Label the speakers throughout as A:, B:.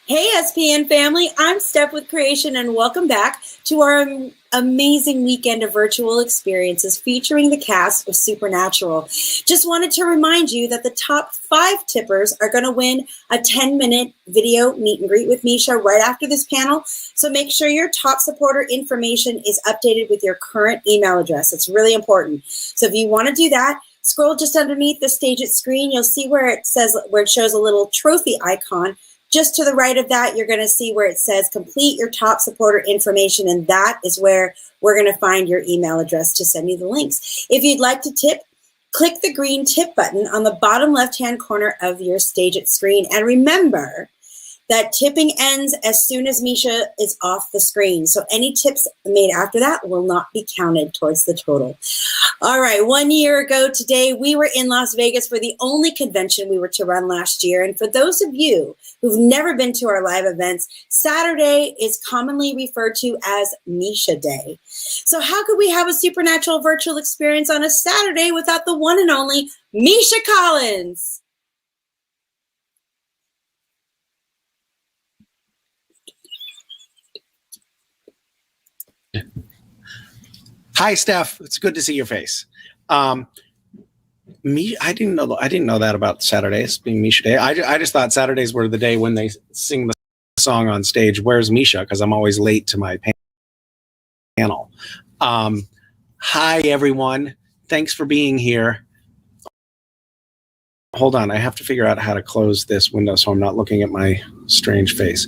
A: Hey SPN family, I'm Steph with Creation and welcome back to our amazing weekend of virtual experiences featuring the cast of Supernatural. Just wanted to remind you that the top 5 tippers are going to win a 10-minute video meet and greet with Misha right after this panel. So make sure your top supporter information is updated with your current email address. It's really important. So if you want to do that, scroll just underneath the Stage It screen. You'll see where it shows a little trophy icon. Just to the right of that, you're going to see where it says complete your top supporter information, and that is where we're going to find your email address to send you the links. If you'd like to tip, click the green tip button on the bottom left-hand corner of your Stage It screen. And remember that tipping ends as soon as Misha is off the screen. So any tips made after that will not be counted towards the total. All right, 1 year ago today, we were in Las Vegas for the only convention we were to run last year. And for those of you who've never been to our live events, Saturday is commonly referred to as Misha Day. So how could we have a supernatural virtual experience on a Saturday without the one and only Misha Collins?
B: Hi, Steph. It's good to see your face. I didn't know that about Saturdays being Misha Day. I just thought Saturdays were the day when they sing the song on stage. Where's Misha? Because I'm always late to my panel. Hi, everyone. Thanks for being here. Hold on. I have to figure out how to close this window so I'm not looking at my strange face.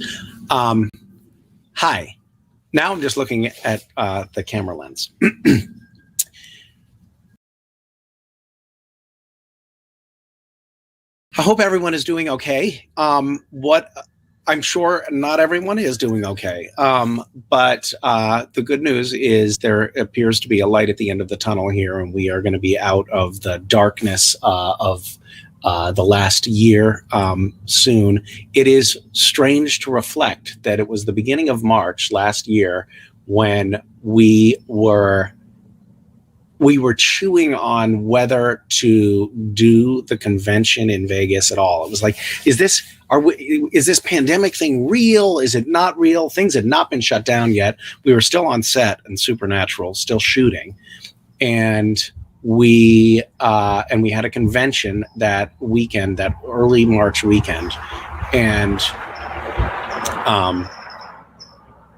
B: Hi. Now I'm just looking at the camera lens. I hope everyone is doing okay. I'm sure not everyone is doing okay. But the good news is there appears to be a light at the end of the tunnel here, and we are going to be out of the darkness of the last year soon. It is strange to reflect that it was the beginning of March last year when we were chewing on whether to do the convention in Vegas at all. It was like, is this pandemic thing real? Is it not real? Things had not been shut down yet. We were still on set in Supernatural, still shooting, and we had a convention that weekend, that early March weekend, and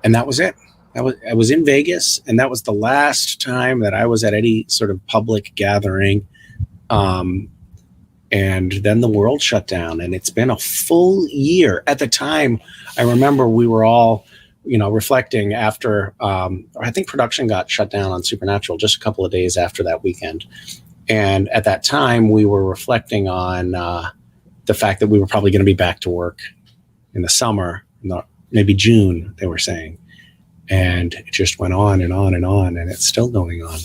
B: that was it. I was in Vegas, and that was the last time that I was at any sort of public gathering. And then the world shut down, and it's been a full year. At the time, I remember we were all, reflecting after, I think production got shut down on Supernatural just a couple of days after that weekend. And at that time, we were reflecting on the fact that we were probably going to be back to work in the summer, maybe June, they were saying. And it just went on and on and on, and it's still going on.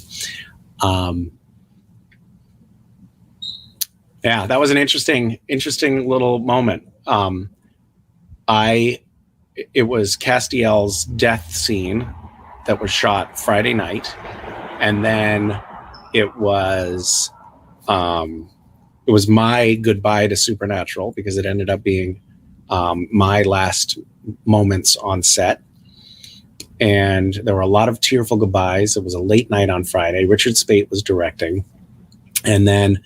B: Yeah, that was an interesting little moment. It was Castiel's death scene that was shot Friday night, and then it was my goodbye to Supernatural, because it ended up being my last moments on set. And there were a lot of tearful goodbyes. It was a late night on Friday. Richard Speight was directing, and then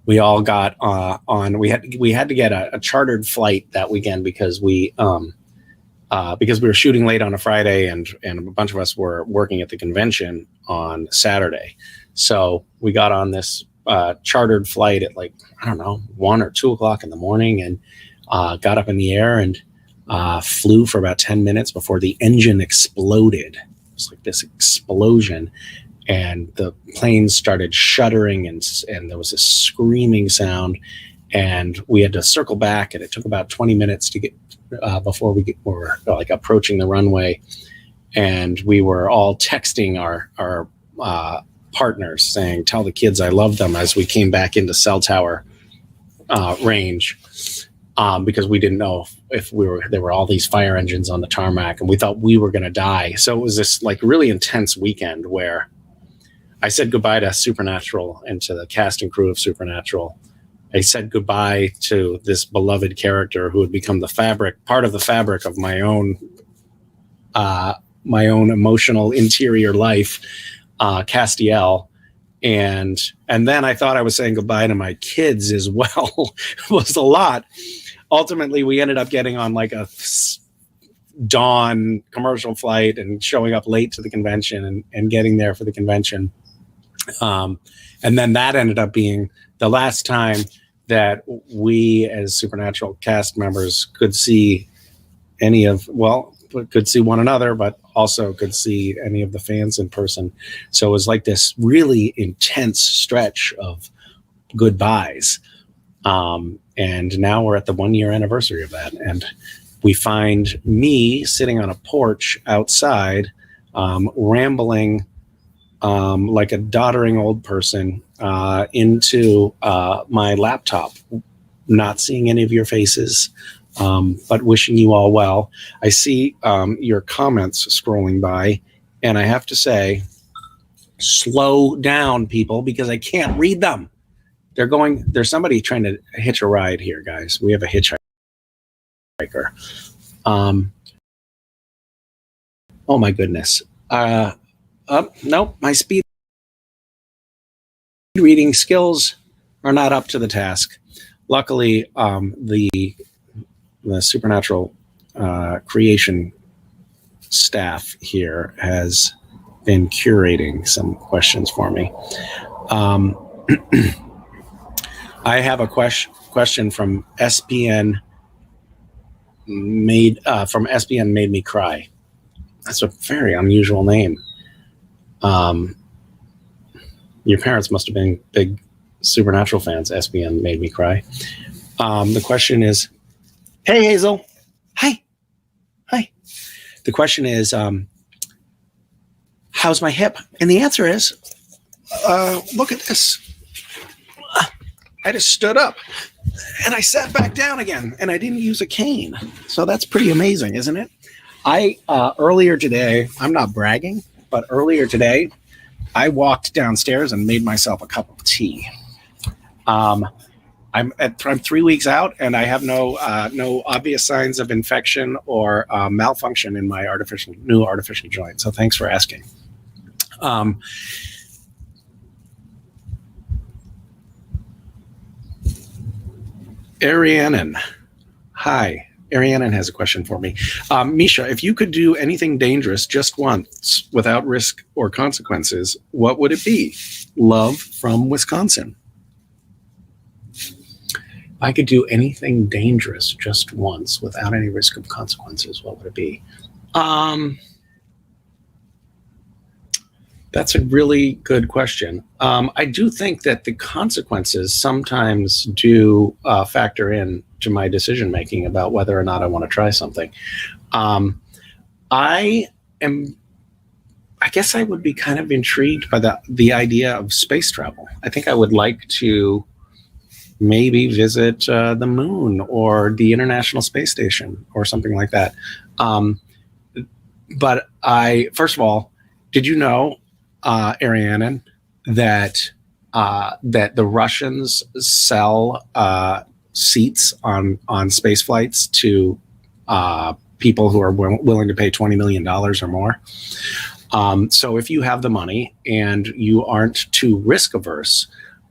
B: we all got on. We had to get a chartered flight that weekend because we were shooting late on a Friday, and a bunch of us were working at the convention on Saturday. So we got on this chartered flight at 1 or 2 o'clock in the morning, and got up in the air and flew for about 10 minutes before the engine exploded. It was like this explosion, and the plane started shuddering, and there was a screaming sound, and we had to circle back, and it took about 20 minutes to get before we were approaching the runway, and we were all texting our partners saying, "Tell the kids I love them," as we came back into cell tower range. Because we didn't know if there were all these fire engines on the tarmac, and we thought we were going to die. So it was this really intense weekend where I said goodbye to Supernatural and to the cast and crew of Supernatural I said goodbye to this beloved character who had become part of the fabric of my own emotional interior life, Castiel. And then I thought I was saying goodbye to my kids as well. It was a lot. Ultimately, we ended up getting on like a dawn commercial flight and showing up late to the convention and getting there for the convention. And then that ended up being the last time that we as Supernatural cast members could see could see one another, but also could see any of the fans in person. So it was like this really intense stretch of goodbyes. And now we're at the 1 year anniversary of that. And we find me sitting on a porch outside, rambling like a doddering old person into my laptop, not seeing any of your faces, but wishing you all well. I see your comments scrolling by, and I have to say, slow down, people, because I can't read them. There's somebody trying to hitch a ride here, guys. We have a hitchhiker. Oh my goodness. Nope, my speed reading skills are not up to the task. Luckily, the Supernatural creation staff here has been curating some questions for me. I have a question from SPN made me cry. That's a very unusual name. Your parents must have been big Supernatural fans. SPN made me cry. The question is, hey, Hazel. Hi. The question is, how's my hip? And the answer is, look at this. I just stood up and I sat back down again, and I didn't use a cane. So that's pretty amazing, isn't it? Earlier today, I'm not bragging, but earlier today, I walked downstairs and made myself a cup of tea. I'm 3 weeks out, and I have no obvious signs of infection or malfunction in my new artificial joint. So thanks for asking. Arianen. Hi. Arianen has a question for me. Misha, if you could do anything dangerous just once without risk or consequences, what would it be? Love from Wisconsin. If I could do anything dangerous just once without any risk of consequences, what would it be? That's a really good question. I do think that the consequences sometimes do factor in to my decision making about whether or not I want to try something. I guess I would be kind of intrigued by the idea of space travel. I think I would like to maybe visit the moon or the International Space Station or something like that. But first of all, did you know, Arianen, that the Russians sell seats on space flights to people who are willing to pay $20 million or more? So if you have the money and you aren't too risk averse,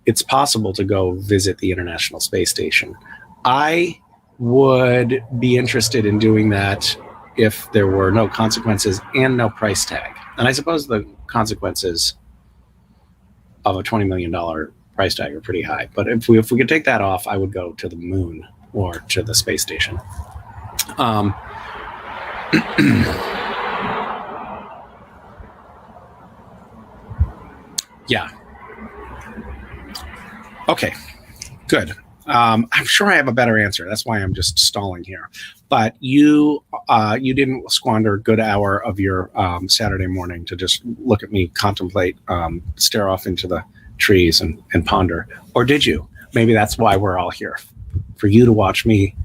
B: it's possible to go visit the International Space Station. I would be interested in doing that if there were no consequences and no price tag. And I suppose the consequences of a $20 million price tag are pretty high. But if we could take that off, I would go to the moon or to the space station. Yeah. Okay, good. I'm sure I have a better answer. That's why I'm just stalling here. But you didn't squander a good hour of your Saturday morning to just look at me, contemplate, stare off into the trees and ponder. Or did you? Maybe that's why we're all here, for you to watch me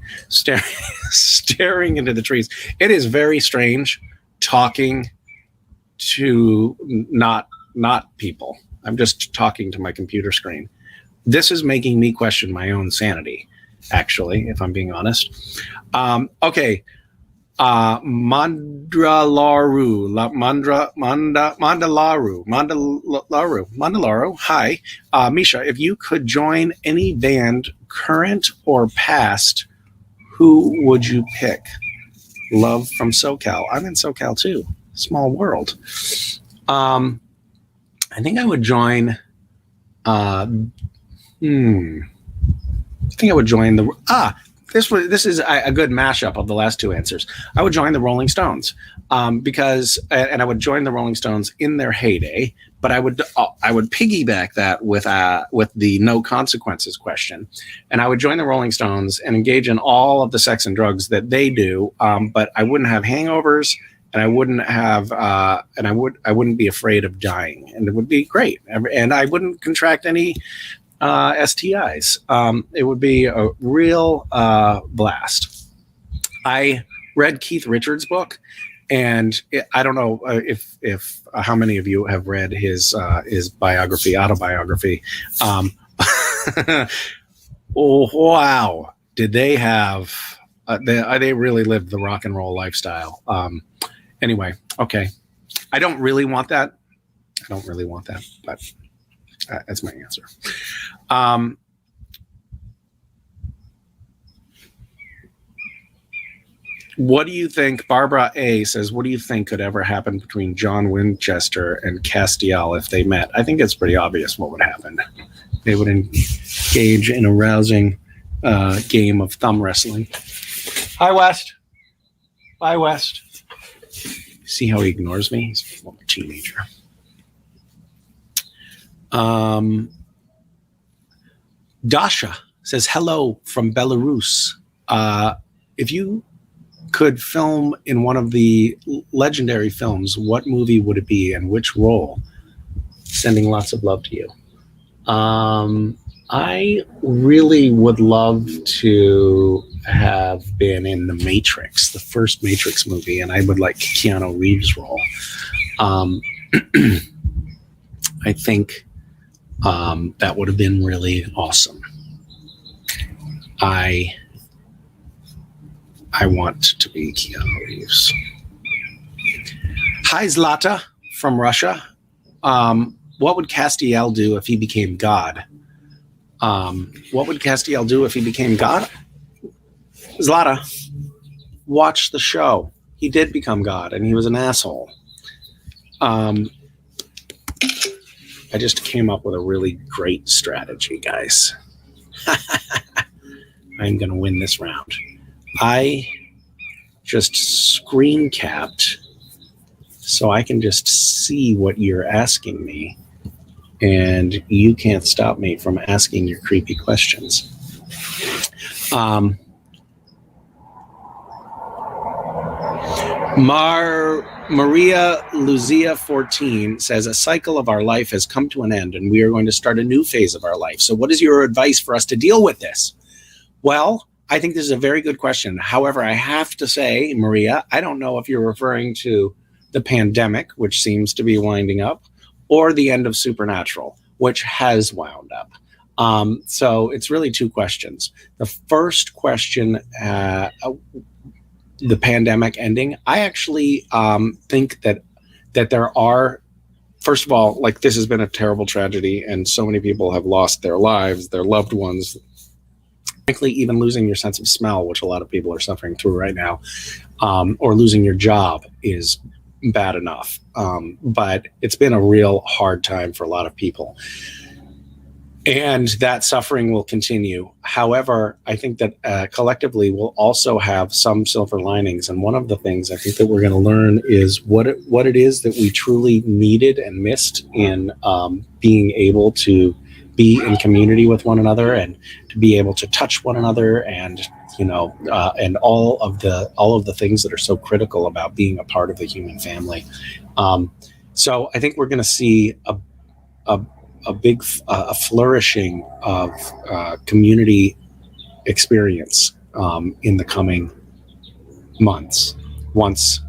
B: staring into the trees. It is very strange talking to not people. I'm just talking to my computer screen. this is making me question my own sanity, actually, if I'm being honest. Okay. Mandalaru. Hi. Misha, if you could join any band, current or past, who would you pick? Love from SoCal. I'm in SoCal too. Small world. I think I would join. I think I would join the. This is a good mashup of the last two answers. I would join the Rolling Stones because I would join the Rolling Stones in their heyday. But I would piggyback that with the no consequences question, and I would join the Rolling Stones and engage in all of the sex and drugs that they do. But I wouldn't have hangovers, and I wouldn't have I wouldn't be afraid of dying, and it would be great. And I wouldn't contract any STIs. It would be a real blast. I read Keith Richards' book, and I don't know if how many of you have read his autobiography. Oh wow, did they have? They really lived the rock and roll lifestyle. Anyway, okay, I don't really want that, but. That's my answer. What do you think? Barbara A says, what do you think could ever happen between John Winchester and Castiel if they met? I think it's pretty obvious what would happen. They would engage in a rousing game of thumb wrestling. Hi, West. Bye, West. See how he ignores me? He's a teenager. Dasha says, hello from Belarus. If you could film in one of the legendary films, what movie would it be and which role? Sending lots of love to you. I really would love to have been in The Matrix, the first Matrix movie, and I would like Keanu Reeves' role. I think that would have been really awesome. I want to be Keanu Reeves. Hi, Zlata from Russia. What would Castiel do if he became God? What would Castiel do if he became God? Zlata, watch the show. He did become God, and he was an asshole. I just came up with a really great strategy, guys. I'm going to win this round. I just screen capped so I can just see what you're asking me, and you can't stop me from asking your creepy questions. Maria Luzia 14 says, a cycle of our life has come to an end and we are going to start a new phase of our life. So what is your advice for us to deal with this? Well, I think this is a very good question. However, I have to say, Maria, I don't know if you're referring to the pandemic, which seems to be winding up, or the end of Supernatural, which has wound up. So it's really two questions. The first question, the pandemic ending, I actually think that there are, first of all, like, this has been a terrible tragedy and so many people have lost their lives, their loved ones, frankly, even losing your sense of smell, which a lot of people are suffering through right now, or losing your job is bad enough. But it's been a real hard time for a lot of people. And that suffering will continue. However, I think that collectively we'll also have some silver linings. And one of the things I think that we're going to learn is what it is that we truly needed and missed in being able to be in community with one another and to be able to touch one another, and and all of the things that are so critical about being a part of the human family. So I think we're going to see a big flourishing of community experience in the coming months once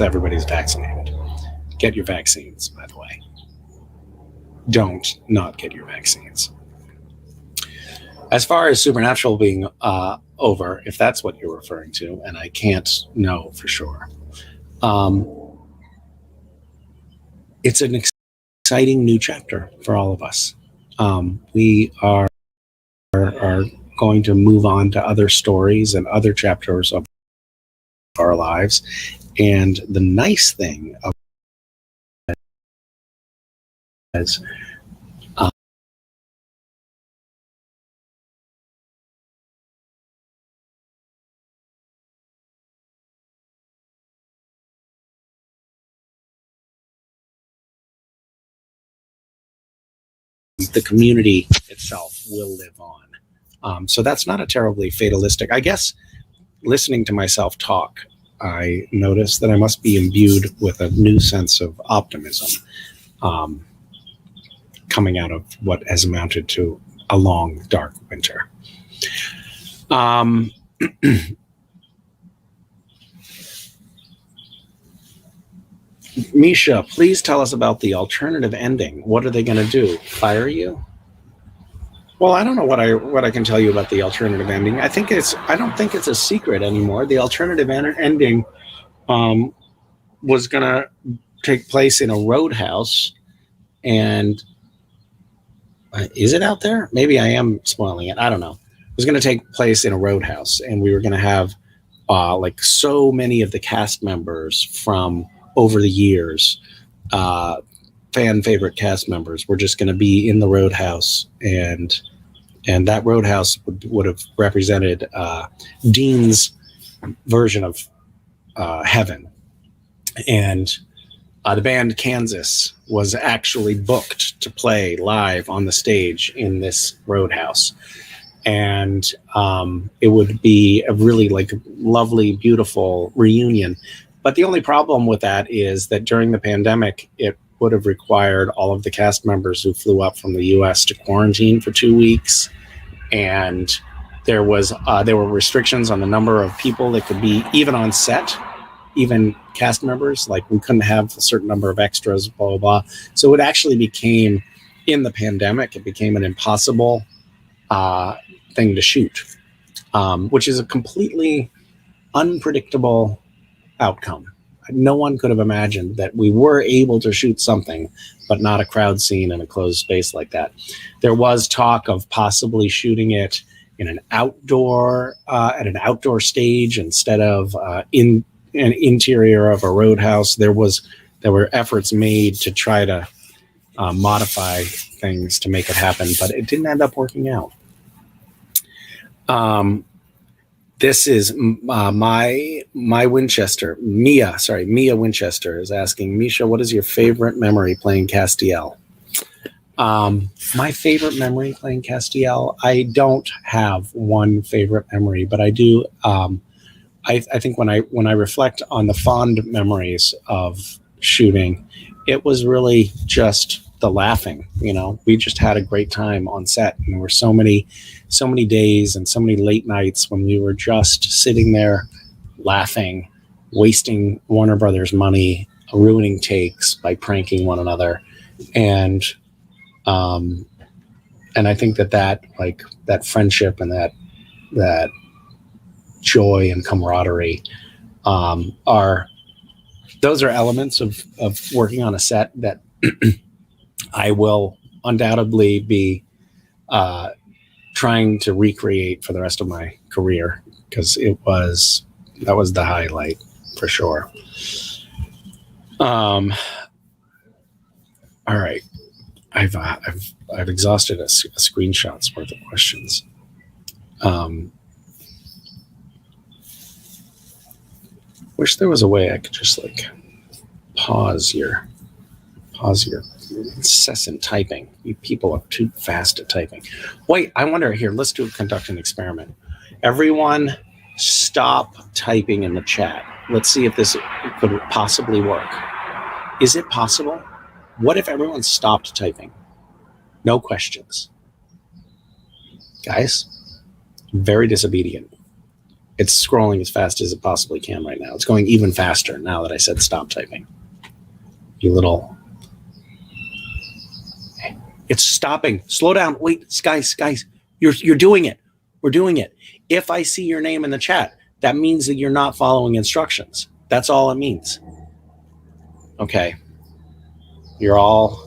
B: everybody's vaccinated. Get your vaccines, by the way. Don't not get your vaccines. As far as supernatural being over, if that's what you're referring to, and I can't know for sure, it's an exciting new chapter for all of us. We are going to move on to other stories and other chapters of our lives. And the nice thing of it is the community itself will live on. So that's not a terribly fatalistic. I guess listening to myself talk, I noticed that I must be imbued with a new sense of optimism coming out of what has amounted to a long, dark winter. Misha, please tell us about the alternative ending. What are they going to do? Fire you? Well, I don't know what I can tell you about the alternative ending. I don't think it's a secret anymore. The alternative ending was going to take place in a roadhouse, and is it out there? Maybe I am spoiling it. I don't know. It was going to take place in a roadhouse, and we were going to have like so many of the cast members from over the years, fan favorite cast members, were just going to be in the roadhouse, and that roadhouse would have represented Dean's version of heaven. And the band Kansas was actually booked to play live on the stage in this roadhouse. And it would be a really like lovely, beautiful reunion. But the only problem with that is that during the pandemic, it would have required all of the cast members who flew up from the US to quarantine for 2 weeks. And there were restrictions on the number of people that could be even on set, even cast members. Like we couldn't have a certain number of extras, blah, blah, blah. So it actually became, in the pandemic, it became an impossible thing to shoot, which is a completely unpredictable outcome. No one could have imagined that we were able to shoot something, but not a crowd scene in a closed space like that. There was talk of possibly shooting it in an outdoor, at an outdoor stage instead of in an interior of a roadhouse. There were efforts made to try to modify things to make it happen, but it didn't end up working out. This is my Winchester. Mia Winchester is asking, Misha, what is your favorite memory playing Castiel? My favorite memory playing Castiel, I don't have one favorite memory, but I do. I think when I reflect on the fond memories of shooting, it was really just the laughing. You know, we just had a great time on set, and there were so many days and so many late nights when we were just sitting there laughing, wasting Warner Brothers money, ruining takes by pranking one another. And I think that friendship and that joy and camaraderie those are elements of working on a set that I will undoubtedly be trying to recreate for the rest of my career, because that was the highlight for sure. All right, I've exhausted a screenshot's worth of questions. Wish there was a way I could just like pause your incessant typing. You people are too fast at typing. Wait, I wonder here, let's conduct an experiment. Everyone stop typing in the chat. Let's see if this could possibly work. Is it possible? What if everyone stopped typing? No questions. Guys, very disobedient. It's scrolling as fast as it possibly can right now. It's going even faster now that I said stop typing. You little... It's stopping. Slow down. Wait, guys. You're doing it. We're doing it. If I see your name in the chat, that means that you're not following instructions. That's all it means. Okay. You're all...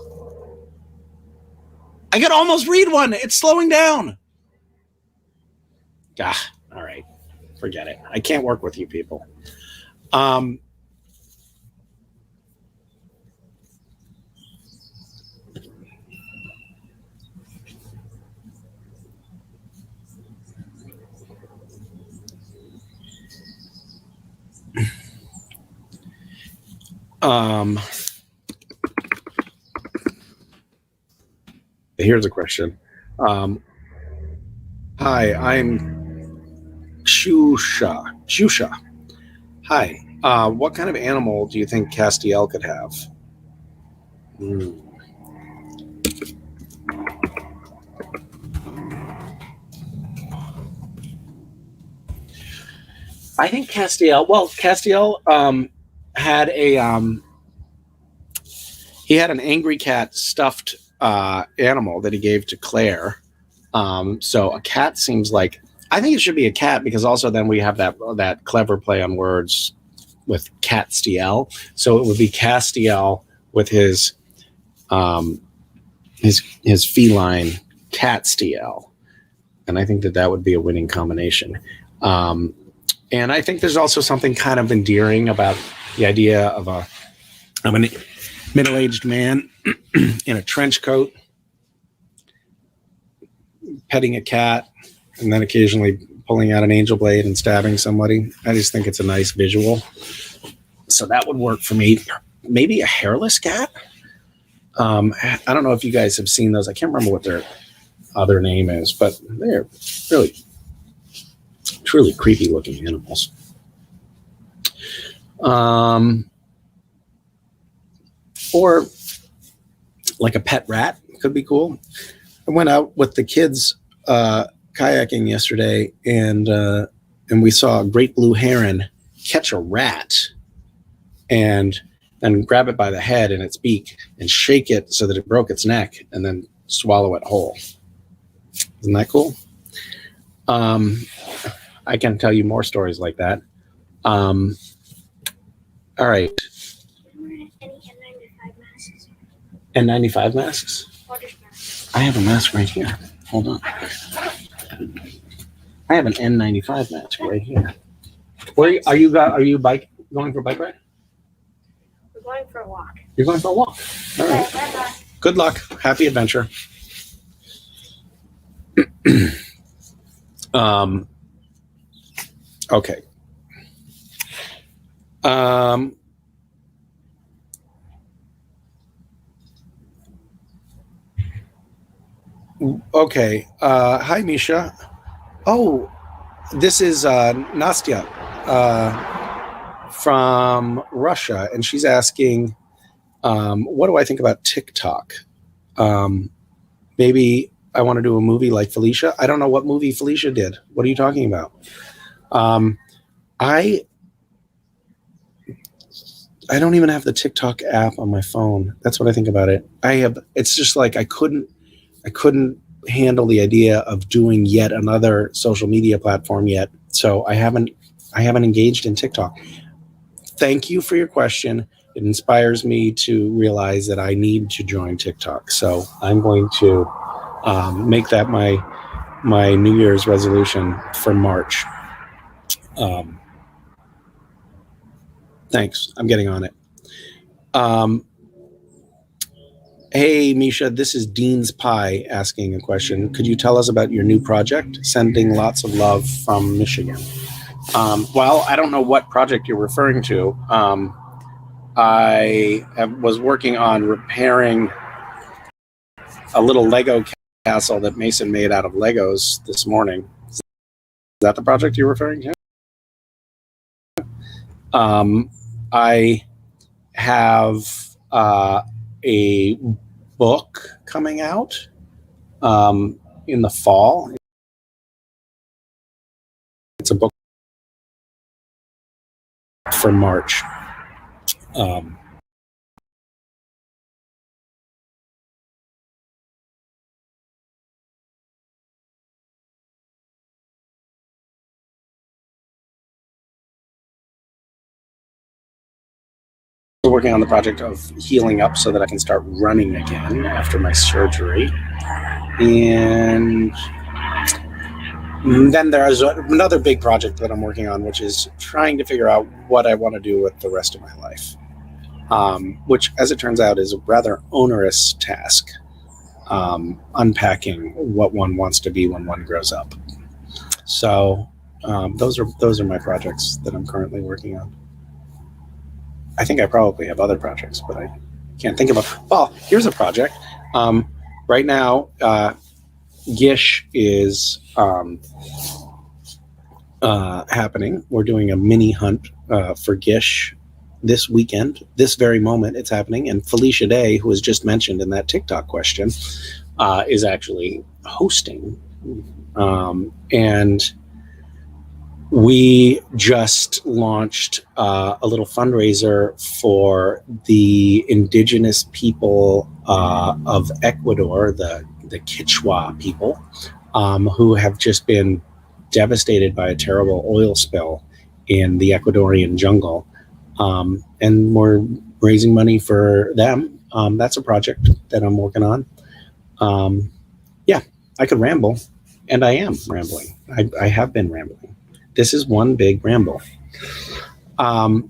B: I could almost read one. It's slowing down. Ah, all right. Forget it. I can't work with you people. Here's a question. Hi, I'm Shusha. Hi. What kind of animal do you think Castiel could have? I think Castiel had he had an angry cat stuffed animal that he gave to Claire. So a cat seems like, I think it should be a cat, because also then we have that clever play on words with Catstiel. So it would be Castiel with his feline Catstiel. And I think that would be a winning combination. And I think there's also something kind of endearing about the idea of a middle-aged man in a trench coat petting a cat and then occasionally pulling out an angel blade and stabbing somebody. I just think it's a nice visual. So that would work for me. Maybe a hairless cat. I don't know if you guys have seen those. I can't remember what their other name is, but they're really truly creepy looking animals. Or like a pet rat could be cool. I went out with the kids kayaking yesterday, and we saw a great blue heron catch a rat and then grab it by the head and its beak and shake it so that it broke its neck and then swallow it whole. Isn't that cool? I can tell you more stories like that. All right. N95 masks? I have a mask right here. Hold on. I have an N95 mask right here. Where are you going for a bike ride?
C: We're going for a walk.
B: You're going for a walk. All right. Good luck. Happy adventure. Okay. Okay. Hi, Misha. Oh, this is Nastya from Russia, and she's asking, what do I think about TikTok? Maybe I want to do a movie like Felicia. I don't know what movie Felicia did. What are you talking about? I don't even have the TikTok app on my phone. That's what I think about it. It's just like I couldn't handle the idea of doing yet another social media platform yet. So I haven't engaged in TikTok. Thank you for your question. It inspires me to realize that I need to join TikTok. So I'm going to make that my New Year's resolution for March. Thanks. I'm getting on it. Hey, Misha, this is Dean's Pie asking a question. Could you tell us about your new project? Sending lots of love from Michigan. Well, I don't know what project you're referring to. I was working on repairing a little Lego castle that Mason made out of Legos this morning. Is that the project you're referring to? I have a book coming out in the fall. It's a book for March. working on the project of healing up so that I can start running again after my surgery. And then there's another big project that I'm working on, which is trying to figure out what I want to do with the rest of my life, which, as it turns out, is a rather onerous task, unpacking what one wants to be when one grows up. So those are my projects that I'm currently working on. I think I probably have other projects, but I can't think of them. Well, here's a project. Right now, GISH is happening. We're doing a mini hunt for GISH this weekend. This very moment, it's happening. And Felicia Day, who was just mentioned in that TikTok question, is actually hosting. And we just launched a little fundraiser for the indigenous people of Ecuador, the Quechua people, who have just been devastated by a terrible oil spill in the Ecuadorian jungle. And we're raising money for them. That's a project that I'm working on. Yeah, I could ramble, and I am rambling. I have been rambling. This is one big ramble. I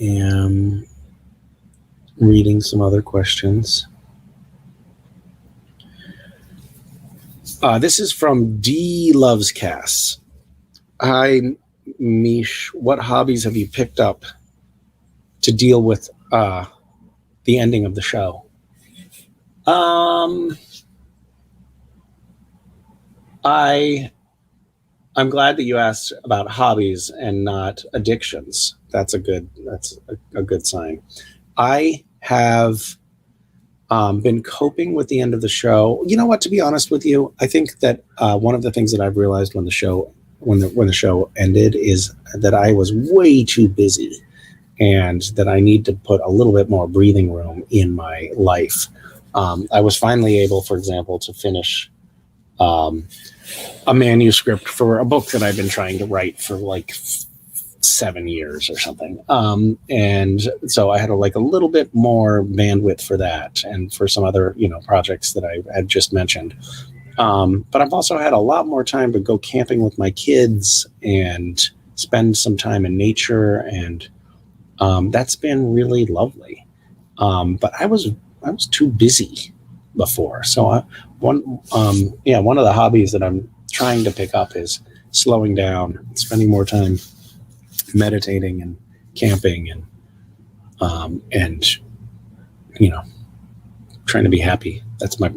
B: am reading some other questions. This is from D Loves Cass. Hi, Mish. What hobbies have you picked up to deal with the ending of the show? I'm glad that you asked about hobbies and not addictions. That's a good sign. I have been coping with the end of the show. You know what? To be honest with you, I think that one of the things that I've realized when the show ended is that I was way too busy, and that I need to put a little bit more breathing room in my life. I was finally able, for example, to finish a manuscript for a book that I've been trying to write for like 7 years or something. And so I had a little bit more bandwidth for that and for some other, projects that I had just mentioned. But I've also had a lot more time to go camping with my kids and spend some time in nature. And that's been really lovely. But I was too busy before. So one of the hobbies that I'm trying to pick up is slowing down, spending more time meditating and camping and trying to be happy. That's that's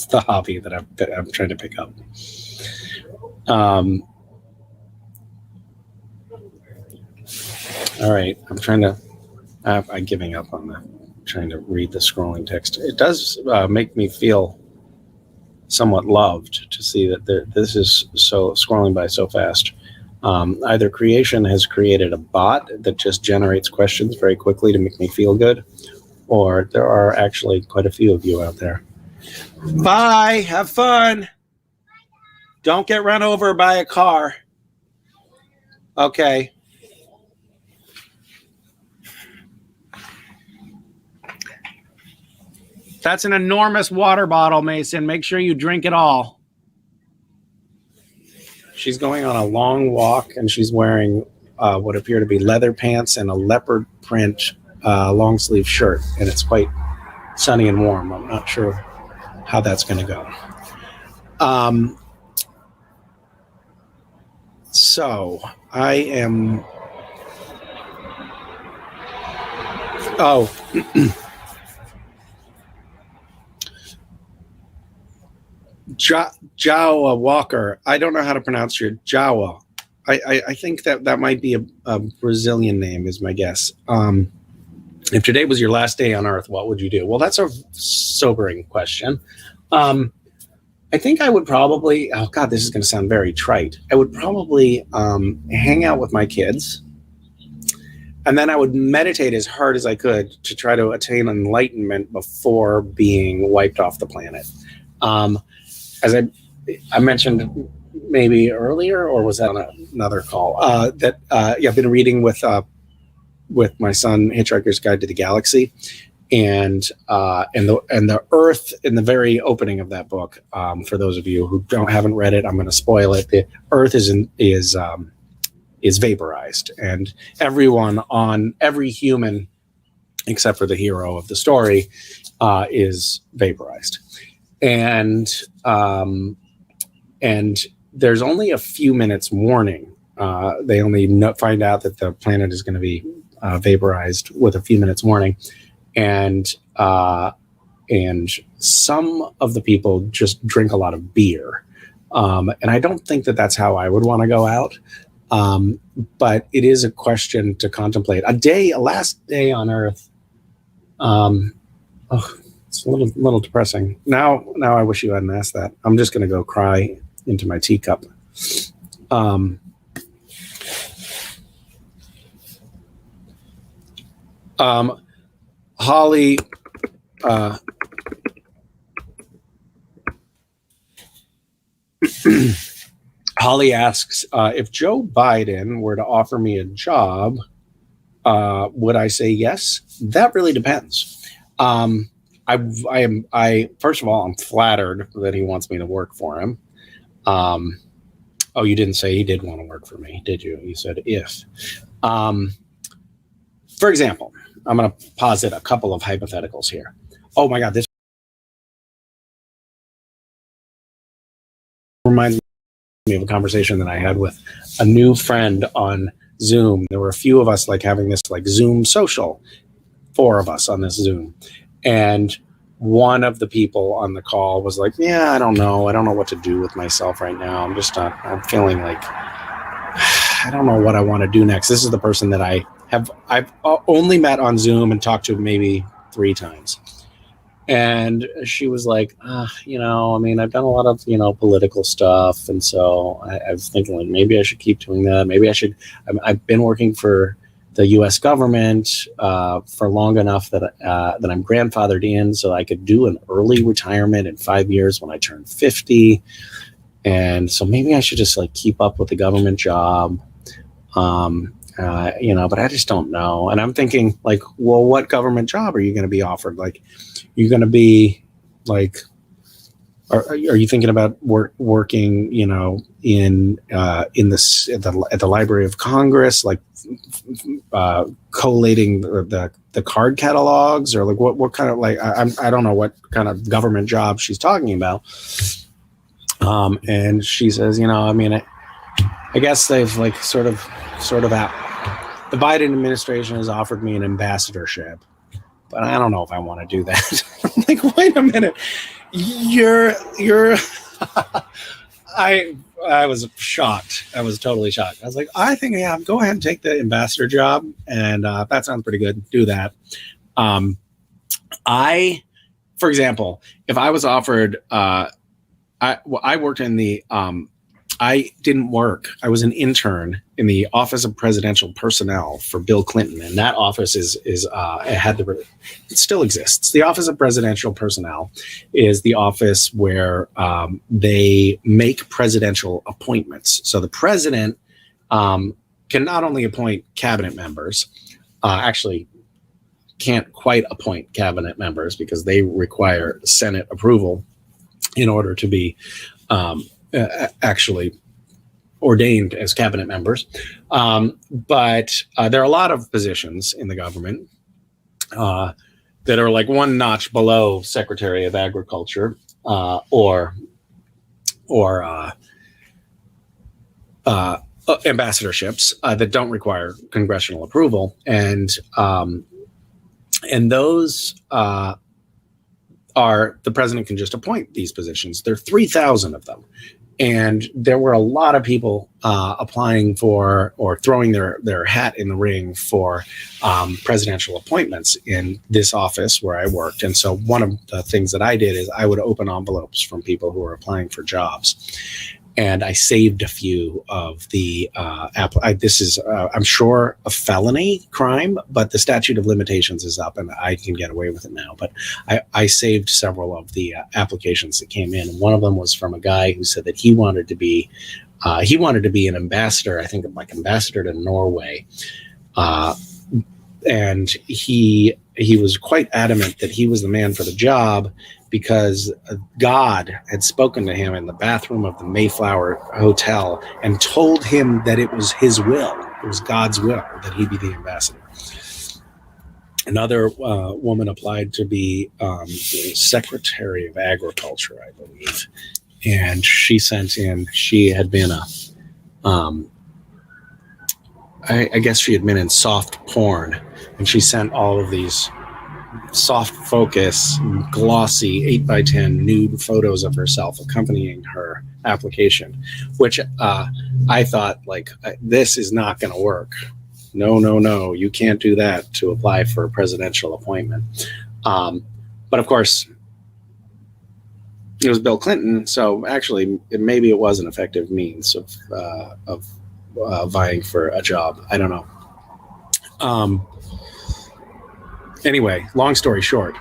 B: the hobby that I'm trying to pick up. All right, I'm giving up on trying to read the scrolling text. It does make me feel somewhat loved to see that this is so scrolling by so fast. Either creation has created a bot that just generates questions very quickly to make me feel good, or there are actually quite a few of you out there. Bye. Have fun. Don't get run over by a car. Okay. That's an enormous water bottle, Mason. Make sure you drink it all. She's going on a long walk, and she's wearing what appear to be leather pants and a leopard print long sleeve shirt, and it's quite sunny and warm. I'm not sure how that's going to go. So I am. Oh. Jawa Walker. I don't know how to pronounce your Jawa. I think that might be a Brazilian name, is my guess. If today was your last day on Earth, what would you do? Well, that's a sobering question. I think I would probably, oh God, this is going to sound very trite. I would probably hang out with my kids, and then I would meditate as hard as I could to try to attain enlightenment before being wiped off the planet. As I mentioned maybe earlier, or was that on another call? I've been reading with my son Hitchhiker's Guide to the Galaxy, and the Earth in the very opening of that book. For those of you who haven't read it, I'm going to spoil it. The Earth is vaporized, and every human except for the hero of the story is vaporized, and there's only a few minutes warning. They only find out that the planet is going to be vaporized with a few minutes warning, and some of the people just drink a lot of beer, and I don't think that that's how I would want to go out. But it is a question to contemplate. A last day on Earth. It's a little depressing. Now I wish you hadn't asked that. I'm just going to go cry into my teacup. Holly, Holly asks, if Joe Biden were to offer me a job, would I say yes? That really depends. I first of all, I'm flattered that he wants me to work for him. Oh, you didn't say he did want to work for me, did you? You said if. For example, I'm going to posit a couple of hypotheticals here. Oh my God, this reminds me of a conversation that I had with a new friend on Zoom. There were a few of us having this Zoom social, 4 of us on this Zoom. And one of the people on the call was like, yeah, I don't know what to do with myself right now. I'm feeling like, I don't know what I want to do next. This is the person that I've only met on Zoom and talked to maybe 3 times. And she was like, I've done a lot of, political stuff. And so I was thinking maybe I should keep doing that. Maybe I should. I've been working for the U.S. government for long enough that I'm grandfathered in, so I could do an early retirement in 5 years when I turn 50. And so maybe I should just keep up with the government job, but I just don't know. And I'm thinking well, what government job are you going to be offered? You're going to be are you thinking about working, in at the Library of Congress, collating the card catalogs, or what kind of I don't know what kind of government job she's talking about. And she says, I guess they've sort of out. The Biden administration has offered me an ambassadorship, but I don't know if I want to do that. I'm wait a minute. You're I was shocked. I was totally shocked. I was like, I think, yeah, go ahead and take the ambassador job. And that sounds pretty good. Do that. For example, if I was offered, I worked in the, I didn't work. I was an intern in the Office of Presidential Personnel for Bill Clinton, and that office it still exists. The Office of Presidential Personnel is the office where they make presidential appointments. So the president can not only appoint cabinet members, actually can't quite appoint cabinet members because they require Senate approval in order to be actually ordained as cabinet members. But there are a lot of positions in the government that are one notch below Secretary of Agriculture or ambassadorships that don't require congressional approval. And those are, the president can just appoint these positions. There are 3,000 of them. And there were a lot of people applying for or throwing their hat in the ring for presidential appointments in this office where I worked. And so one of the things that I did is I would open envelopes from people who were applying for jobs. and I saved a few of the this is I'm sure a felony crime, but the statute of limitations is up and I can get away with it now. But I saved several of the applications that came in. One of them was from a guy who said that he wanted to be an ambassador, I think like ambassador to Norway. And he was quite adamant that he was the man for the job because God had spoken to him in the bathroom of the Mayflower Hotel and told him that it was his will. It was God's will that he be the ambassador. Another woman applied to be Secretary of Agriculture, I believe. And she sent in, she had been I guess she had been in soft porn, and she sent all of these soft focus, glossy 8x10 nude photos of herself accompanying her application, which I thought, like, this is not going to work. No, you can't do that to apply for a presidential appointment. But of course, it was Bill Clinton, so actually, maybe it was an effective means of vying for a job. I don't know. Anyway, long story short,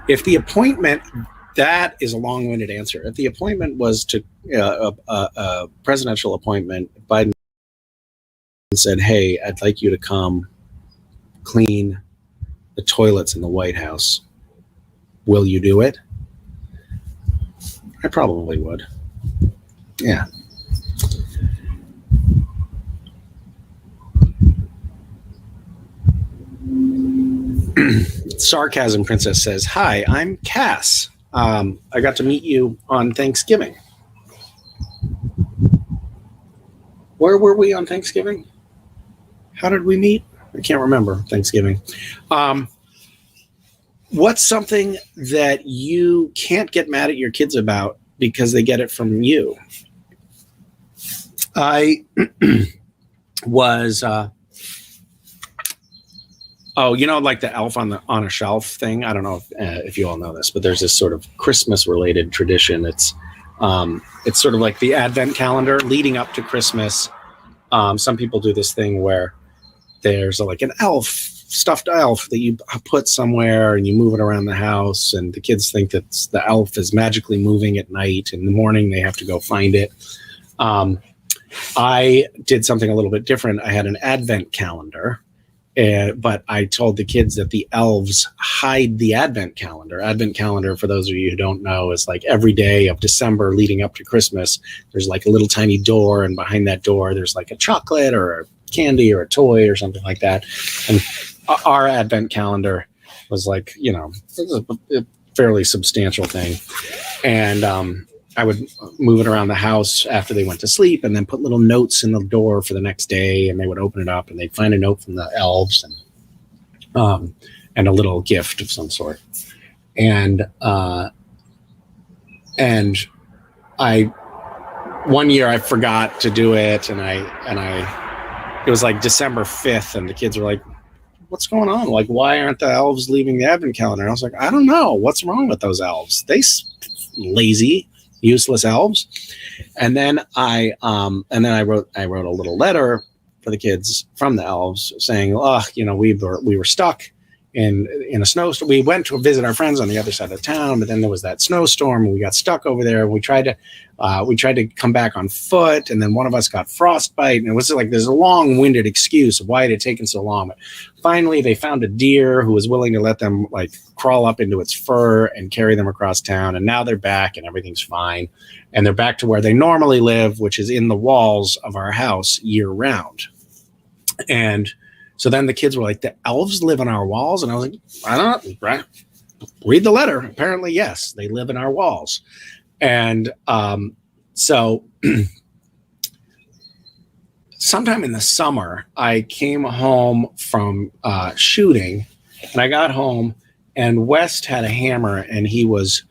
B: if the appointment, that is a long-winded answer. If the appointment was to a presidential appointment, Biden said, "Hey, I'd like you to come clean the toilets in the White House. Will you do it?" I probably would. Yeah. Sarcasm Princess says, "Hi, I'm Cass. I got to meet you on Thanksgiving." Where were we on Thanksgiving? How did we meet? I can't remember Thanksgiving. What's something that you can't get mad at your kids about because they get it from you? I was... Oh, you know, like the elf on a shelf thing. I don't know if you all know this, but there's this sort of Christmas-related tradition. It's sort of like the Advent calendar leading up to Christmas. Some people do this thing where there's like an elf, stuffed elf that you put somewhere and you move it around the house, and the kids think that the elf is magically moving at night. In the morning, they have to go find it. I did something a little bit different. I had an Advent calendar. But I told the kids that the elves hide the Advent calendar. Advent calendar, for those of you who don't know, is like every day of December leading up to Christmas, there's like a little tiny door, and behind that door, there's like a chocolate or a candy or a toy or something like that. And our Advent calendar was like, you know, it was a fairly substantial thing. And I would move it around the house after they went to sleep and then put little notes in the door for the next day, and they would open it up and they'd find a note from the elves and a little gift of some sort. And one year I forgot to do it, and it was like December 5th, and the kids were like, "What's going on? Like, why aren't the elves leaving the Advent calendar?" And I was like, "I don't know. What's wrong with those elves? They lazy, useless elves." And then I wrote a little letter for the kids from the elves saying, "Oh, you know, we were stuck in a snowstorm. We went to visit our friends on the other side of town, but then there was that snowstorm and we got stuck over there. And we tried to come back on foot, and then one of us got frostbite, and it was like there's a long-winded excuse of why it had taken so long. But finally, they found a deer who was willing to let them like crawl up into its fur and carry them across town. And now they're back, and everything's fine, and they're back to where they normally live, which is in the walls of our house year-round. And so then the kids were like, "The elves live in our walls?" And I was like, "I don't know. Right? Read the letter. Apparently, yes, they live in our walls." And so sometime in the summer, I came home from shooting, and I got home, and West had a hammer, and he was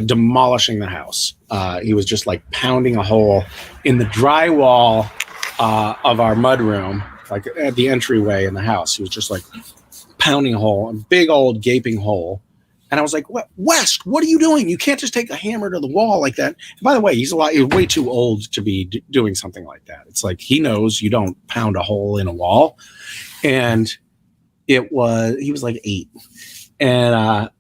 B: demolishing the house. He was just like pounding a hole in the drywall of our mudroom, like at the entryway in the house. He was just like pounding a hole, a big old gaping hole. And I was like, "What, West? What are you doing? You can't just take a hammer to the wall like that." And by the way, he's way too old to be doing something like that. It's like he knows you don't pound a hole in a wall. And he was like 8, and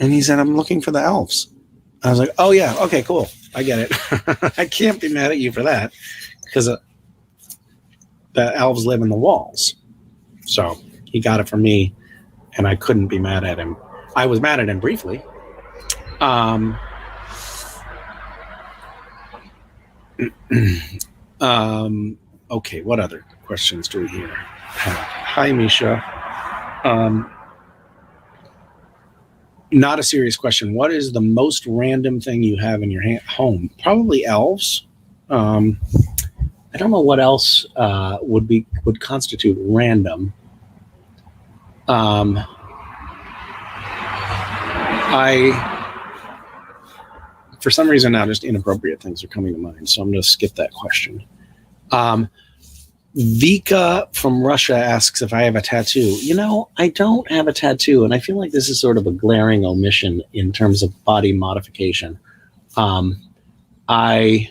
B: he said, "I'm looking for the elves." I was like, "Oh yeah, okay, cool, I get it." I can't be mad at you for that because the elves live in the walls. So he got it from me. And I couldn't be mad at him. I was mad at him briefly. Okay, what other questions do we hear? Hi, Misha. Not a serious question. What is the most random thing you have in your home? Probably elves. I don't know what else would constitute random. For some reason now, just inappropriate things are coming to mind, so I'm going to skip that question. Vika from Russia asks if I have a tattoo. I don't have a tattoo, and I feel like this is sort of a glaring omission in terms of body modification. I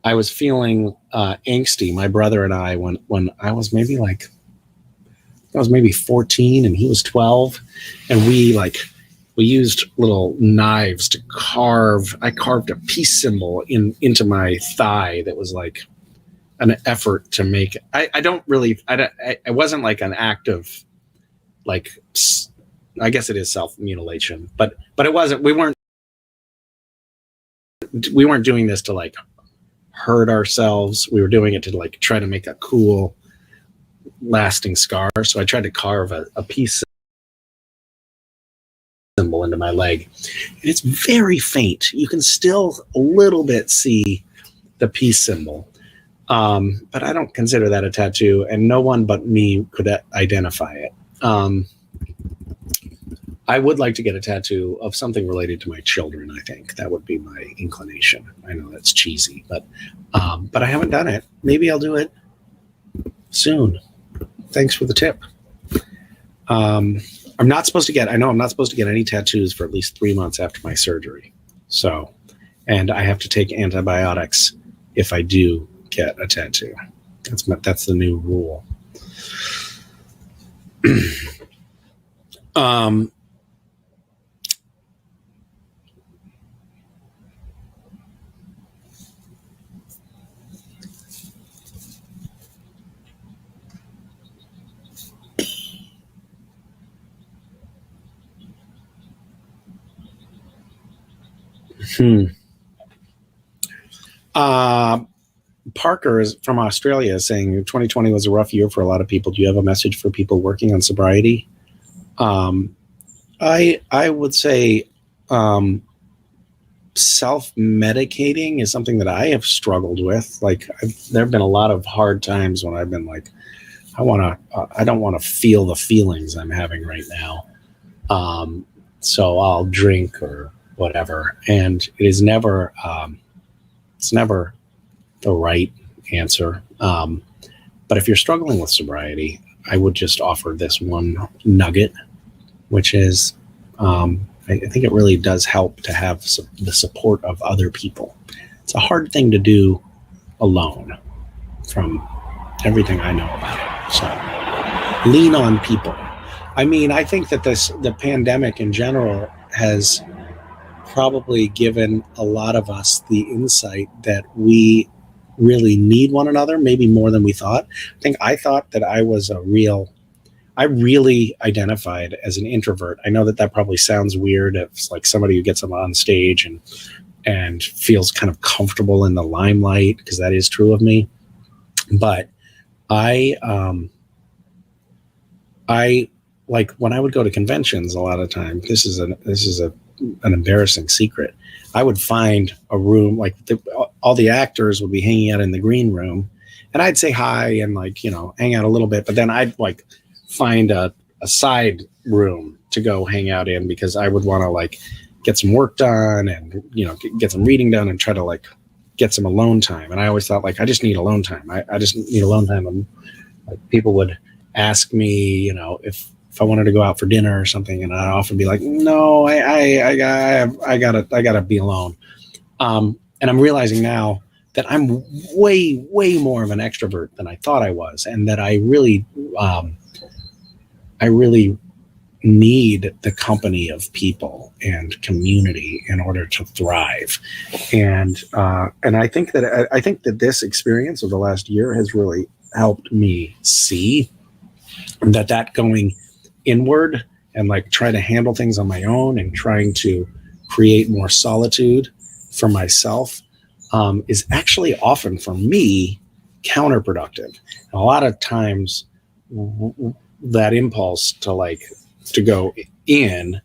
B: was feeling angsty, my brother and I, when I was maybe 14 and he was 12, and we used little knives to carve. I carved a peace symbol into my thigh that was like an effort to make it. It wasn't like an act of like, I guess it is self-mutilation, but it wasn't, we weren't doing this to like hurt ourselves. We were doing it to like try to make a cool lasting scar. So I tried to carve a peace symbol into my leg, and it's very faint. You can still a little bit see the peace symbol, but I don't consider that a tattoo, and no one but me could identify it. I would like to get a tattoo of something related to my children. I think that would be my inclination. I know that's cheesy, but I haven't done it. Maybe I'll do it soon. Thanks for the tip. I'm not supposed to get any tattoos for at least 3 months after my surgery. So, and I have to take antibiotics if I do get a tattoo. That's the new rule. Parker is from Australia saying 2020 was a rough year for a lot of people. Do you have a message for people working on sobriety? I would say self-medicating is something that I have struggled with. Like there have been a lot of hard times when I've been like, I don't want to feel the feelings I'm having right now. So I'll drink or whatever. And it is never, it's never the right answer. But if you're struggling with sobriety, I would just offer this one nugget, which is, I think it really does help to have the support of other people. It's a hard thing to do alone from everything I know about it. So lean on people. I mean, I think that the pandemic in general has probably given a lot of us the insight that we really need one another, maybe more than we thought. I thought that I really identified as an introvert. I know that probably sounds weird. It's like somebody who gets on stage and feels kind of comfortable in the limelight, because that is true of me. But I like when I would go to conventions a lot of times, this is an embarrassing secret. I would find a room, like all the actors would be hanging out in the green room, and I'd say hi and hang out a little bit, but then I'd find a side room to go hang out in, because I would want to get some work done and get some reading done and try to get some alone time. And I always thought I just need alone time. I just need alone time. And people would ask me, if I wanted to go out for dinner or something, and I'd often be like, no, I gotta be alone. And I'm realizing now that I'm way more of an extrovert than I thought I was, and that I really need the company of people and community in order to thrive. And I think that this experience of the last year has really helped me see that going inward and like try to handle things on my own and trying to create more solitude for myself is actually often for me counterproductive. And a lot of times that impulse to go in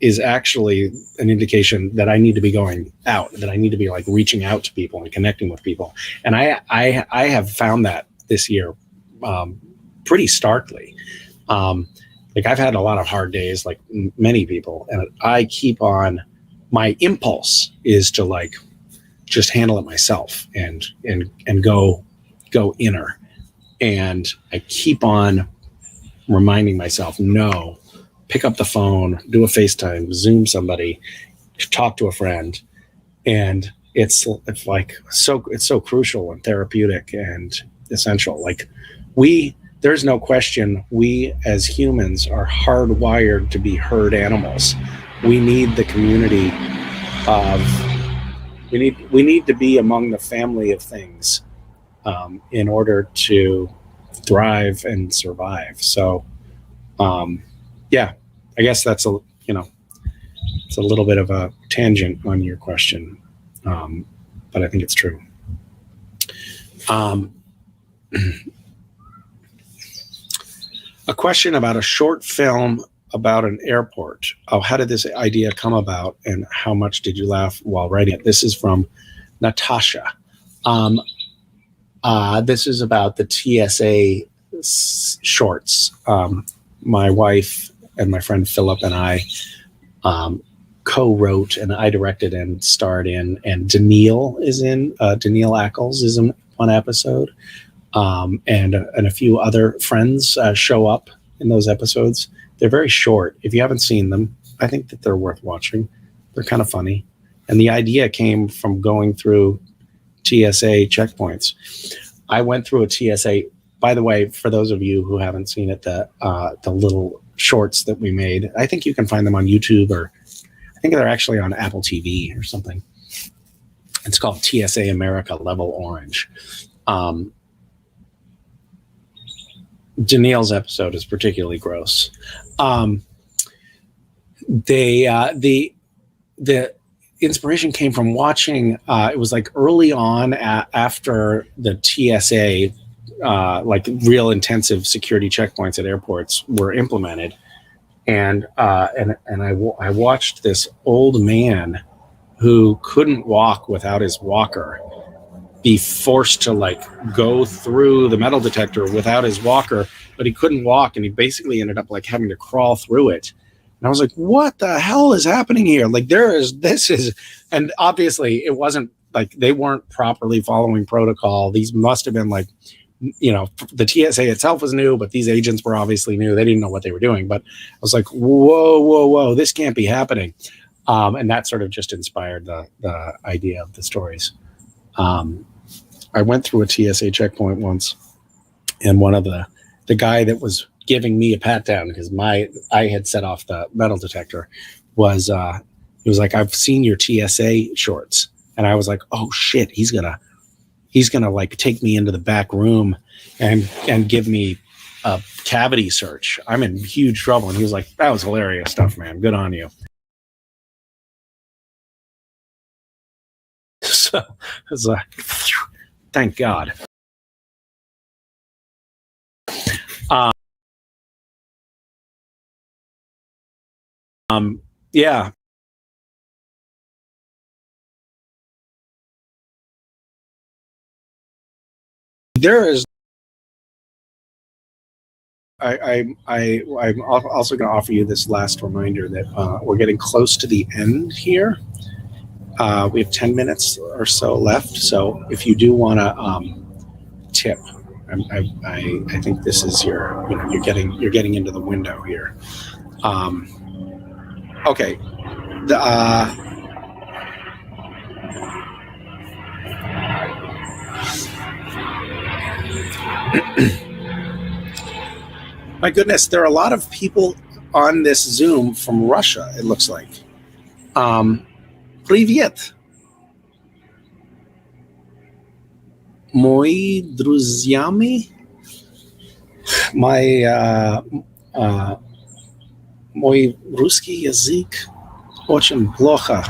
B: is actually an indication that I need to be going out, that I need to be like reaching out to people and connecting with people. And I have found that this year pretty starkly. Like I've had a lot of hard days, like many people, and I keep on, my impulse is to like just handle it myself and go inner. And I keep on reminding myself, no, pick up the phone, do a FaceTime, Zoom somebody, talk to a friend. And it's so crucial and therapeutic and essential. Like there's no question, we as humans are hardwired to be herd animals. We need the community we need to be among the family of things in order to thrive and survive. So yeah, I guess it's a little bit of a tangent on your question, but I think it's true. A question about a short film about an airport. Oh, how did this idea come about, and how much did you laugh while writing it? This is from Natasha. This is about the TSA shorts. My wife and my friend Philip and I co-wrote, and I directed and starred in, and Daniil Ackles is in one episode, and a few other friends show up in those episodes. They're very short. If you haven't seen them, I think that they're worth watching. They're kind of funny. And the idea came from going through TSA checkpoints. I went through a TSA, by the way, for those of you who haven't seen it, the little shorts that we made, I think you can find them on YouTube, or I think they're actually on Apple TV or something. It's called TSA America Level Orange. Daniil's episode is particularly gross. The inspiration came from watching, it was like early on after the TSA, like real intensive security checkpoints at airports were implemented. And I watched this old man who couldn't walk without his walker be forced to like go through the metal detector without his walker, but he couldn't walk, and he basically ended up like having to crawl through it. And I was like, what the hell is happening here? Like and obviously it wasn't like they weren't properly following protocol. These must have been like, the TSA itself was new, but these agents were obviously new. They didn't know what they were doing, but I was like, whoa, this can't be happening. And that sort of just inspired the idea of the stories. I went through a TSA checkpoint once, and one of the guy that was giving me a pat down because I had set off the metal detector was he was like, I've seen your TSA shorts, and I was like, oh shit, he's gonna like take me into the back room and give me a cavity search. I'm in huge trouble. And he was like, that was hilarious stuff, man. Good on you. So it was like, thank God. Yeah. There is. I'm also going to offer you this last reminder that we're getting close to the end here. We have 10 minutes or so left. So if you do want to tip, I think this is you're getting into the window here. Okay. My goodness, there are a lot of people on this Zoom from Russia, it looks like. Привет. Мои друзьями, мой русский язык очень плохо.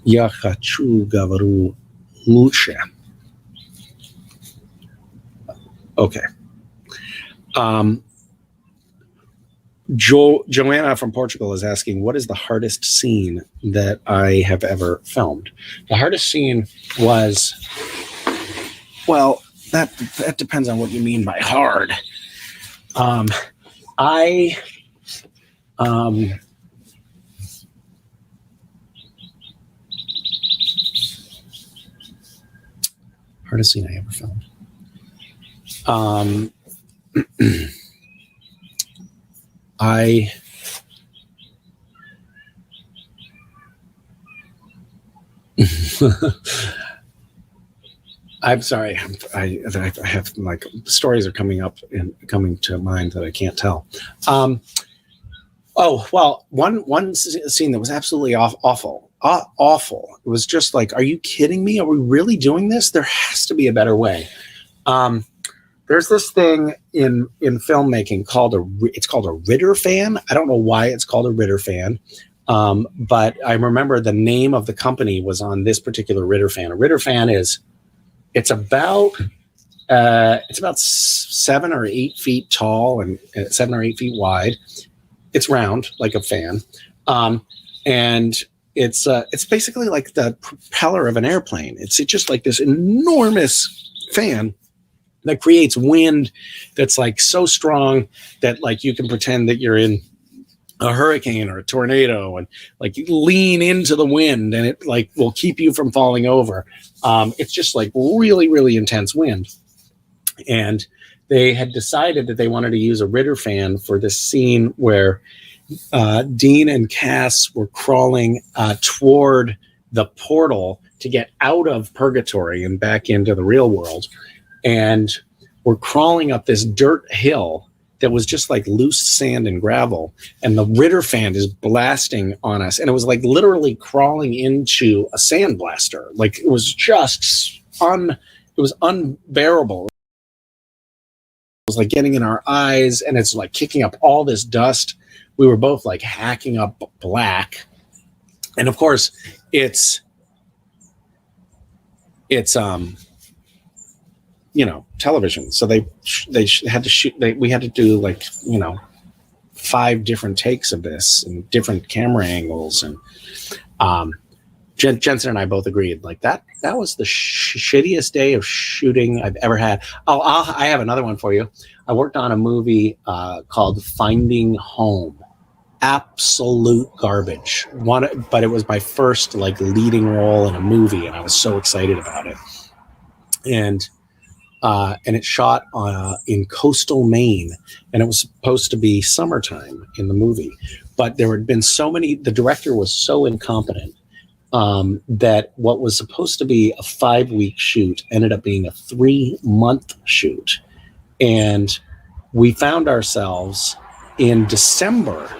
B: Я хочу говорю лучше. Okay. Joanna from Portugal is asking, what is the hardest scene that I have ever filmed? The hardest scene was, well, that depends on what you mean by hard. Hardest scene I ever filmed. I'm sorry. I have like stories are coming up and coming to mind that I can't tell. Oh well, one scene that was absolutely awful. Awful. It was just like, are you kidding me? Are we really doing this? There has to be a better way. There's this thing in filmmaking called a Ritter fan. I don't know why it's called a Ritter fan, but I remember the name of the company was on this particular Ritter fan. A Ritter fan it's about 7 or 8 feet tall and 7 or 8 feet wide. It's round like a fan, and it's basically like the propeller of an airplane. It's just like this enormous fan that creates wind that's like so strong that like you can pretend that you're in a hurricane or a tornado, and like you lean into the wind and it like will keep you from falling over. It's just like really, really intense wind. And they had decided that they wanted to use a Ritter fan for this scene where Dean and Cass were crawling toward the portal to get out of purgatory and back into the real world. And we're crawling up this dirt hill that was just like loose sand and gravel. And the Ritter fan is blasting on us. And it was like literally crawling into a sandblaster. Like it was just it was unbearable. It was like getting in our eyes, and it's like kicking up all this dust. We were both like hacking up black. And of course it's television. So they had to shoot, we had to do like, 5 different takes of this and different camera angles. And Jensen and I both agreed like that was the shittiest day of shooting I've ever had. I have another one for you. I worked on a movie called Finding Home. Absolute garbage. But it was my first like leading role in a movie, and I was so excited about it. And it shot in coastal Maine, and it was supposed to be summertime in the movie. But there had been the director was so incompetent that what was supposed to be a 5-week shoot ended up being a 3-month shoot. And we found ourselves in December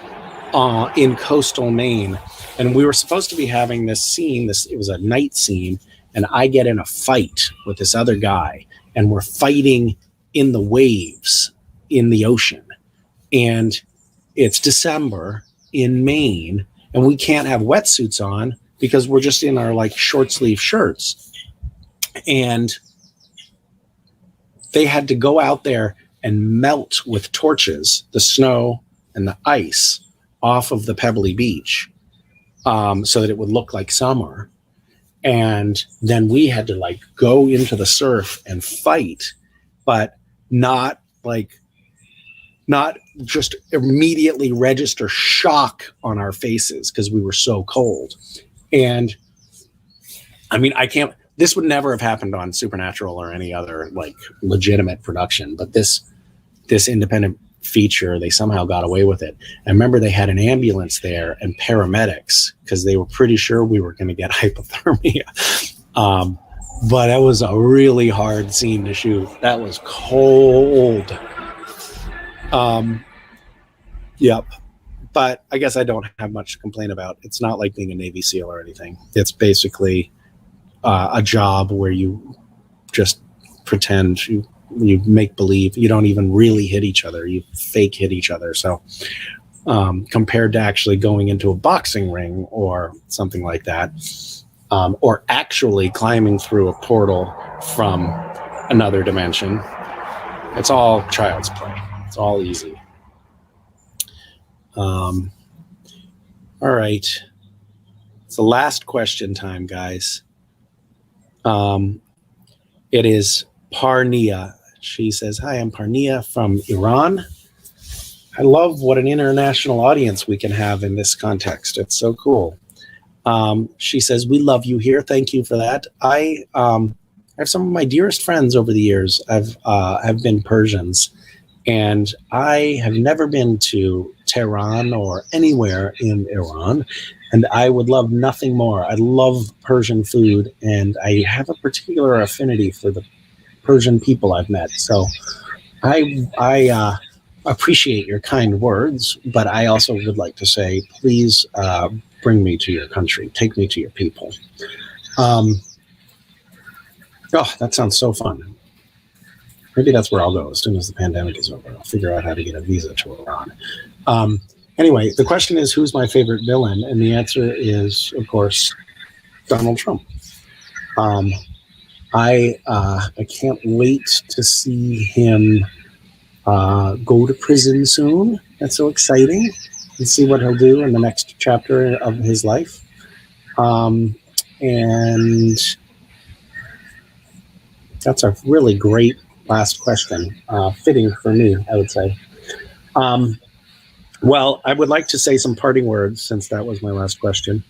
B: in coastal Maine, and we were supposed to be having this scene. It was a night scene, and I get in a fight with this other guy, and we're fighting in the waves in the ocean. And it's December in Maine, and we can't have wetsuits on because we're just in our like short sleeve shirts. And they had to go out there and melt with torches the snow and the ice off of the pebbly beach so that it would look like summer. And then we had to like go into the surf and fight, but not just immediately register shock on our faces because we were so cold. And I mean, this would never have happened on Supernatural or any other like legitimate production, but this independent feature, they somehow got away with it. I remember they had an ambulance there and paramedics because they were pretty sure we were going to get hypothermia. But that was a really hard scene to shoot. That was cold. Yep. But I guess I don't have much to complain about. It's not like being a Navy SEAL or anything. It's basically a job where you just pretend you make believe. You don't even really hit each other. You fake hit each other. So compared to actually going into a boxing ring or something like that, or actually climbing through a portal from another dimension, it's all child's play. It's all easy. All right. It's the last question time, guys. It is Parnia. She says, "Hi, I'm Parnia from Iran. I love what an international audience we can have in this context. It's so cool." She says, "We love you here. Thank you for that. I have some of my dearest friends over the years have been Persians, and I have never been to Tehran or anywhere in Iran, and I would love nothing more. I love Persian food, and I have a particular affinity for the Persian people I've met. So I appreciate your kind words, but I also would like to say, please bring me to your country. Take me to your people." Oh, that sounds so fun. Maybe that's where I'll go as soon as the pandemic is over. I'll figure out how to get a visa to Iran. Anyway, the question is, who's my favorite villain? And the answer is, of course, Donald Trump. I can't wait to see him go to prison soon. That's so exciting. And see what he'll do in the next chapter of his life. And that's a really great last question. Fitting for me, I would say. Well, I would like to say some parting words since that was my last question.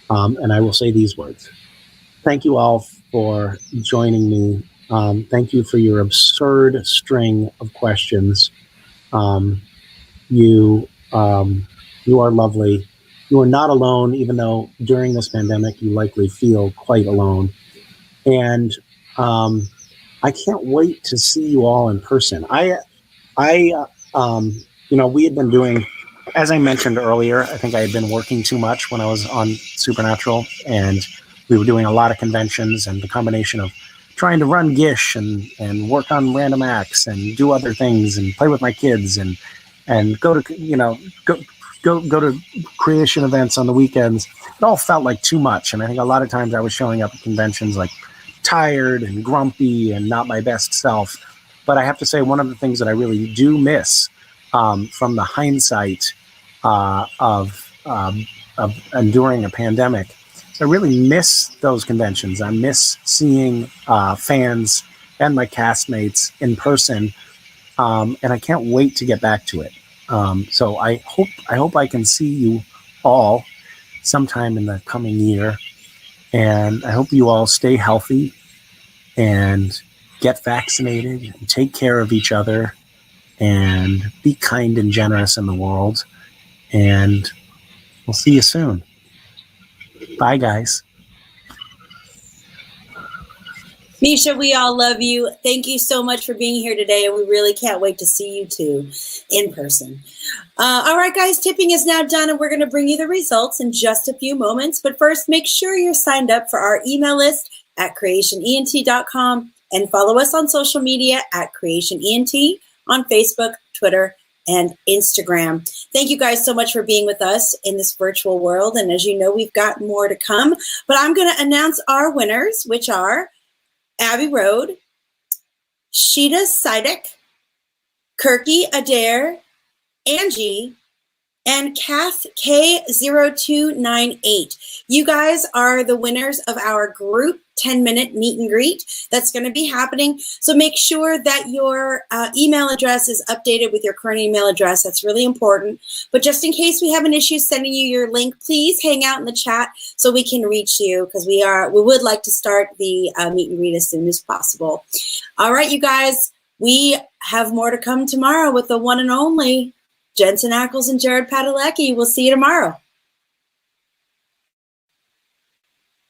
B: And I will say these words. Thank you all for joining me. Thank you for your absurd string of questions. You are lovely. You are not alone, even though during this pandemic you likely feel quite alone. And I can't wait to see you all in person. We had been doing, as I mentioned earlier, I think I had been working too much when I was on Supernatural, and we were doing a lot of conventions, and the combination of trying to run GISH and work on random acts and do other things and play with my kids and go to creation events on the weekends. It all felt like too much. And I think a lot of times I was showing up at conventions like tired and grumpy and not my best self. But I have to say, one of the things that I really do miss from the hindsight of enduring a pandemic, I really miss those conventions. I miss seeing fans and my castmates in person, and I can't wait to get back to it. So I hope I can see you all sometime in the coming year, and I hope you all stay healthy and get vaccinated and take care of each other and be kind and generous in the world. And we'll see you soon. Bye, guys.
A: Misha, we all love you. Thank you so much for being here today, and we really can't wait to see you too in person. All right, guys, tipping is now done, and we're going to bring you the results in just a few moments. But first, make sure you're signed up for our email list at creationent.com and follow us on social media at creationent on Facebook, Twitter, and Instagram. Thank you guys so much for being with us in this virtual world. And as you know, we've got more to come. But I'm going to announce our winners, which are Abby Road, Sheeta Sidek, Kirky Adair, Angie, and Kath K0298. You guys are the winners of our group 10-minute meet and greet that's going to be happening. So make sure that your email address is updated with your current email address. That's really important. But just in case we have an issue sending you your link, please hang out in the chat so we can reach you, because we would like to start the meet and greet as soon as possible. All right, you guys, we have more to come tomorrow with the one and only Jensen Ackles and Jared Padalecki. We'll see you tomorrow.